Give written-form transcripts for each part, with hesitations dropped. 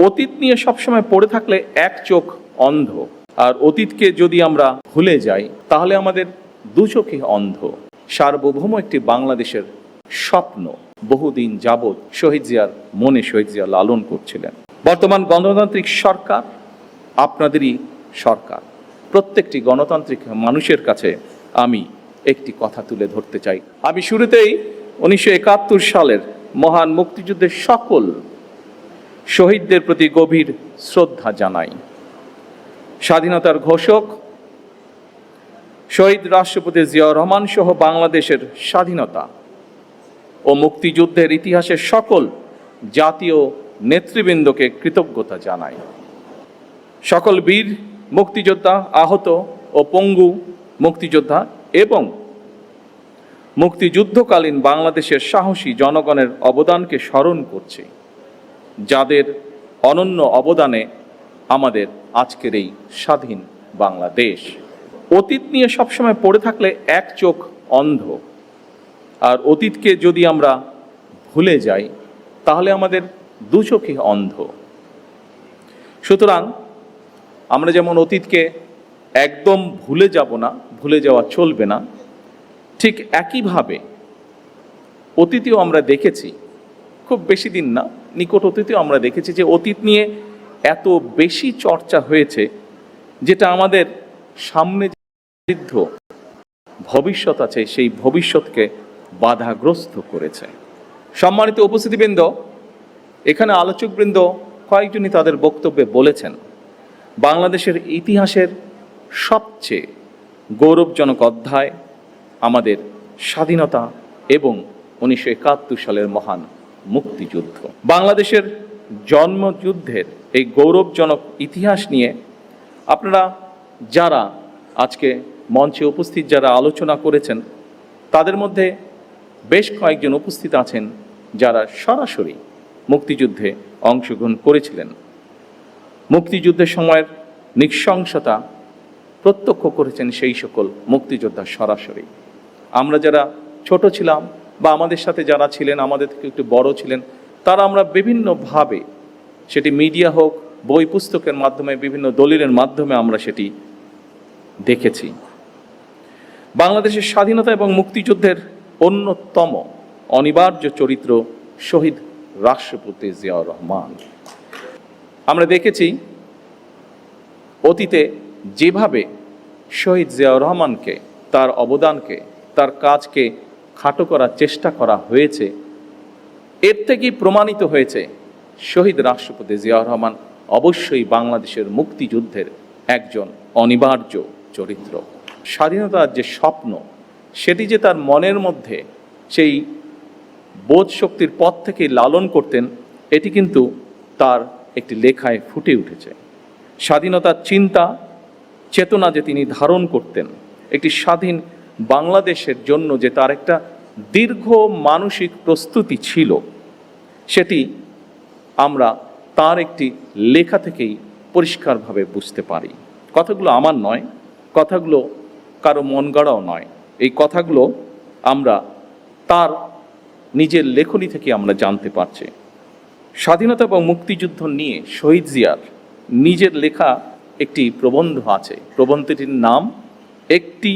অতীত নিয়ে সবসময় পড়ে থাকলে এক চোখ অন্ধ, আর অতীতকে যদি আমরা ভুলে যাই তাহলে আমাদের দু চোখই অন্ধ। সার্বভৌম একটি বাংলাদেশের স্বপ্ন বহুদিন যাবৎ শহীদ জিয়ার মনে শহীদ জিয়া লালন করছিলেন। বর্তমান গণতান্ত্রিক সরকার আপনাদেরই সরকার। প্রত্যেকটি গণতান্ত্রিক মানুষের কাছে আমি একটি কথা তুলে ধরতে চাই। আমি শুরুতেই 1971 সালের মহান মুক্তিযুদ্ধের সকল শহীদদের প্রতি গভীর শ্রদ্ধা জানাই। স্বাধীনতার ঘোষক শহীদ রাষ্ট্রপতি জিয়াউর রহমান সহ বাংলাদেশের স্বাধীনতা ও মুক্তিযুদ্ধের ইতিহাসের সকল জাতীয় নেতৃবৃন্দকে কৃতজ্ঞতা জানাই। সকল বীর মুক্তিযোদ্ধা, আহত ও পঙ্গু মুক্তিযোদ্ধা এবং মুক্তিযুদ্ধকালীন বাংলাদেশের সাহসী জনগণের অবদানকে স্মরণ করছি, যাদের অনন্য অবদানে আমাদের আজকের এই স্বাধীন বাংলাদেশ। অতীত নিয়ে সবসময় পড়ে থাকলে এক চোখ অন্ধ, আর অতীতকে যদি আমরা ভুলে যাই তাহলে আমাদের দু চোখই অন্ধ। সুতরাং আমরা যেমন অতীতকে একদম ভুলে যাব না, ভুলে যাওয়া চলবে না, ঠিক একইভাবে অতীতেও আমরা দেখেছি, খুব বেশি দিন না, নিকট অতীতেও আমরা দেখেছি যে অতীত নিয়ে এত বেশি চর্চা হয়েছে যেটা আমাদের সামনে দীর্ঘ ভবিষ্যৎ আছে সেই ভবিষ্যৎকে বাধাগ্রস্ত করেছে। সম্মানিত উপস্থিতিবৃন্দ, এখানে আলোচকবৃন্দ কয়েকজনই তাদের বক্তব্যে বলেছেন বাংলাদেশের ইতিহাসের সবচেয়ে গৌরবজনক অধ্যায় আমাদের স্বাধীনতা এবং 1971 সালের মহান মুক্তিযুদ্ধ। বাংলাদেশের জন্মযুদ্ধের এই গৌরবজনক ইতিহাস নিয়ে আপনারা যারা আজকে মঞ্চে উপস্থিত যারা আলোচনা করেছেন তাদের মধ্যে বেশ কয়েকজন উপস্থিত আছেন যারা সরাসরি মুক্তিযুদ্ধে অংশগ্রহণ করেছিলেন, মুক্তিযুদ্ধের সময়ের নৃশংসতা প্রত্যক্ষ করেছেন সেই সকল মুক্তিযোদ্ধা সরাসরি। আমরা যারা ছোট ছিলাম বা আমাদের সাথে যারা ছিলেন, আমাদের থেকে একটু বড় ছিলেন, তারা আমরা বিভিন্নভাবে, সেটি মিডিয়া হোক, বই পুস্তকের মাধ্যমে, বিভিন্ন দলিলের মাধ্যমে আমরা সেটি দেখেছি। বাংলাদেশের স্বাধীনতা এবং মুক্তিযুদ্ধের অন্যতম অনিবার্য চরিত্র শহীদ রাষ্ট্রপতি জিয়াউর রহমান। আমরা দেখেছি অতীতে যেভাবে শহীদ জিয়াউর রহমানকে, তার অবদানকে, তার কাজকে খাটো করার চেষ্টা করা হয়েছে, এর থেকেই প্রমাণিত হয়েছে শহীদ রাষ্ট্রপতি জিয়াউর রহমান অবশ্যই বাংলাদেশের মুক্তিযুদ্ধের একজন অনিবার্য চরিত্র। স্বাধীনতার যে স্বপ্ন, সেটি যে তার মনের মধ্যে সেই বোধ শক্তির পথ থেকে লালন করতেন, এটি কিন্তু তার একটি লেখায় ফুটে উঠেছে। স্বাধীনতার চিন্তা চেতনা যে তিনি ধারণ করতেন, একটি স্বাধীন বাংলাদেশের জন্য যে তার একটা দীর্ঘ মানসিক প্রস্তুতি ছিল, সেটি আমরা তার একটি লেখা থেকেই পরিষ্কারভাবে বুঝতে পারি। কথাগুলো আমার নয়, কথাগুলো কারো মন গড়াও নয়, এই কথাগুলো আমরা তার নিজের লেখনী থেকে আমরা জানতে পারছি। স্বাধীনতা এবং মুক্তিযুদ্ধ নিয়ে শহীদ জিয়ার নিজের লেখা একটি প্রবন্ধ আছে। প্রবন্ধটির নাম একটি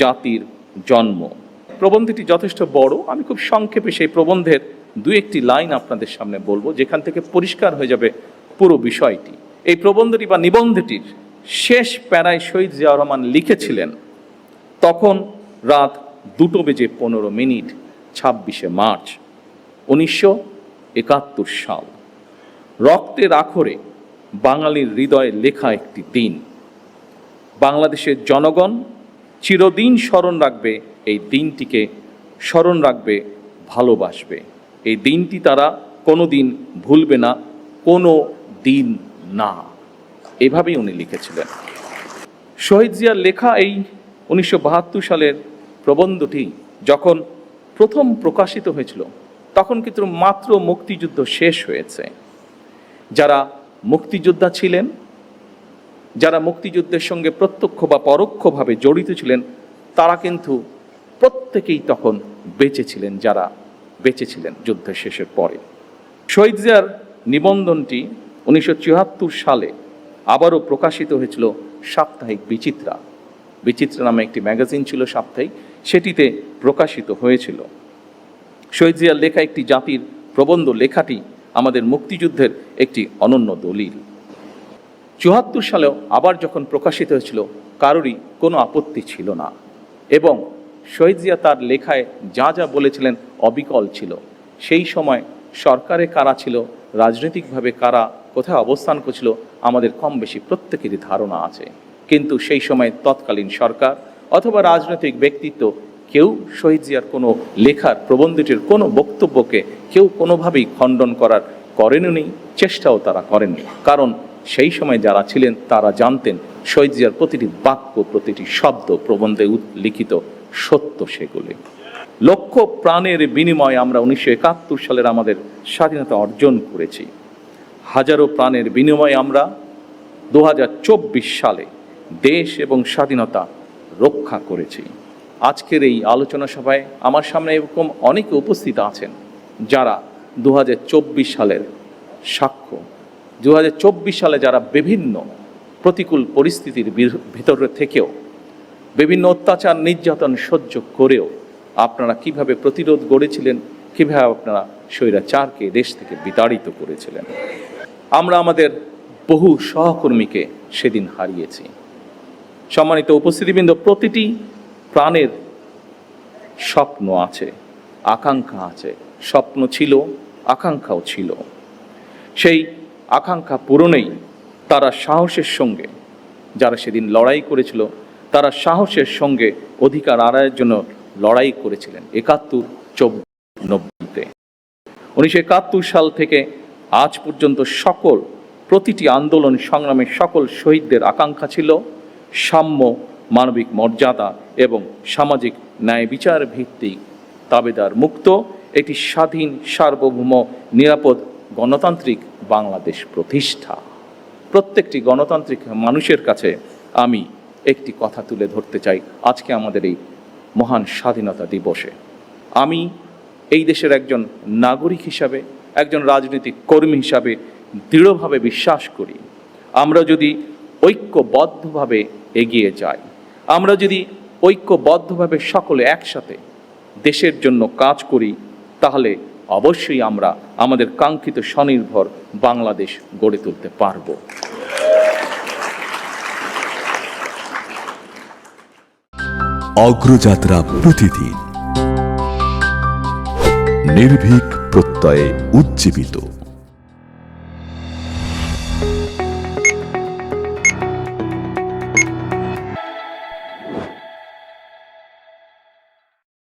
জাতির জন্ম। প্রবন্ধটি যথেষ্ট বড়, আমি খুব সংক্ষেপে সেই প্রবন্ধের দু একটি লাইন আপনাদের সামনে বলবো, যেখান থেকে পরিষ্কার হয়ে যাবে পুরো বিষয়টি। এই প্রবন্ধটি বা নিবন্ধটির শেষ প্যারায় শহীদ জিয়াউর রহমান লিখেছিলেন, তখন রাত 2:15 26শে মার্চ 1971 সাল। রক্তের আখরে বাঙালির হৃদয়ে লেখা একটি দিন। বাংলাদেশের জনগণ চিরদিন স্মরণ রাখবে এই দিনটিকে, স্মরণ রাখবে, ভালোবাসবে। এই দিনটি তারা কোনো দিন ভুলবে না, কোনো দিন না। এভাবেই উনি লিখেছিলেন। শহীদ জিয়ার লেখা এই 1972 সালের প্রবন্ধটি যখন প্রথম প্রকাশিত হয়েছিল, তখন কিন্তু মাত্র মুক্তিযুদ্ধ শেষ হয়েছে। যারা মুক্তিযোদ্ধা ছিলেন, যারা মুক্তিযুদ্ধের সঙ্গে প্রত্যক্ষ বা পরোক্ষভাবে জড়িত ছিলেন, তারা কিন্তু প্রত্যেকেই তখন বেঁচে ছিলেন, যারা বেঁচে ছিলেন যুদ্ধের শেষের পরে। শহীদ জিয়ার নিবন্ধনটি 1974 সালে আবারও প্রকাশিত হয়েছিল সাপ্তাহিক বিচিত্রা। বিচিত্রা নামে একটি ম্যাগাজিন ছিল সাপ্তাহিক, সেটিতে প্রকাশিত হয়েছিল। শহীদ জিয়ার লেখা একটি জাতির প্রবন্ধ লেখাটি আমাদের মুক্তিযুদ্ধের একটি অনন্য দলিল। 74 সালেও আবার যখন প্রকাশিত হয়েছিল, কারোরই কোনো আপত্তি ছিল না, এবং শহীদ জিয়া তার লেখায় যা যা বলেছিলেন অবিকল ছিল। সেই সময় সরকারে কারা ছিল, রাজনৈতিকভাবে কারা কোথায় অবস্থান করছিল, আমাদের কম বেশি প্রত্যেকেরই ধারণা আছে। কিন্তু সেই সময় তৎকালীন সরকার অথবা রাজনৈতিক ব্যক্তিত্ব কেউ শহীদ জিয়ার কোনো লেখার প্রবন্ধটির কোনো বক্তব্যকে কেউ কোনোভাবেই খণ্ডন করেননি, চেষ্টাও তারা করেননি। কারণ সেই সময় যারা ছিলেন তারা জানতেন শহীদ জিয়ার প্রতিটি বাক্য, প্রতিটি শব্দ প্রবন্ধে লিখিত সত্য সেগুলি। লক্ষ প্রাণের বিনিময়ে আমরা 1971 সালের আমাদের স্বাধীনতা অর্জন করেছি। হাজারো প্রাণের বিনিময়ে আমরা 2024 সালে দেশ এবং স্বাধীনতা রক্ষা করেছি। আজকের এই আলোচনা সভায় আমার সামনে এরকম অনেকে উপস্থিত আছেন যারা 2024 সালের সাক্ষ্য। 2024 সালে যারা বিভিন্ন প্রতিকূল পরিস্থিতির ভিতরে থেকেও, বিভিন্ন অত্যাচার নির্যাতন সহ্য করেও আপনারা কিভাবে প্রতিরোধ গড়েছিলেন, কিভাবে আপনারা স্বৈরাচারকে দেশ থেকে বিতাড়িত করেছিলেন। আমরা আমাদের বহু সহকর্মীকে সেদিন হারিয়েছি। সম্মানিত উপস্থিতিবৃন্দ, প্রতিটি প্রাণের স্বপ্ন আছে, আকাঙ্ক্ষা আছে। স্বপ্ন ছিল, আকাঙ্ক্ষাও ছিল। সেই আকাঙ্ক্ষা পূরণেই তারা সাহসের সঙ্গে, যারা সেদিন লড়াই করেছিল, তারা সাহসের সঙ্গে অধিকার আদায়ের জন্য লড়াই করেছিলেন 71-90-তে। 1971 সাল থেকে আজ পর্যন্ত প্রতিটি আন্দোলন সংগ্রামের সকল শহীদদের আকাঙ্ক্ষা ছিল সাম্য, মানবিক মর্যাদা এবং সামাজিক ন্যায় বিচার ভিত্তিক দাবিদার মুক্ত একটি স্বাধীন, সার্বভৌম, নিরাপদ গণতান্ত্রিক বাংলাদেশ প্রতিষ্ঠা। প্রত্যেকটি গণতান্ত্রিক মানুষের কাছে আমি একটি কথা তুলে ধরতে চাই আজকে আমাদের এই মহান স্বাধীনতা দিবসে। আমি এই দেশের একজন নাগরিক হিসাবে, একজন রাজনৈতিক কর্মী হিসাবে দৃঢ়ভাবে বিশ্বাস করি, আমরা যদি ঐক্যবদ্ধভাবে এগিয়ে যাই, আমরা যদি ঐক্যবদ্ধভাবে সকলে একসাথে দেশের জন্য কাজ করি, তাহলে অবশ্যই আমরা আমাদের কাঙ্ক্ষিত স্বনির্ভর বাংলাদেশ গড়ে তুলতে পারব। অগ্রযাত্রা প্রতিদিন, নির্ভীক প্রত্যয়ে উজ্জীবিত।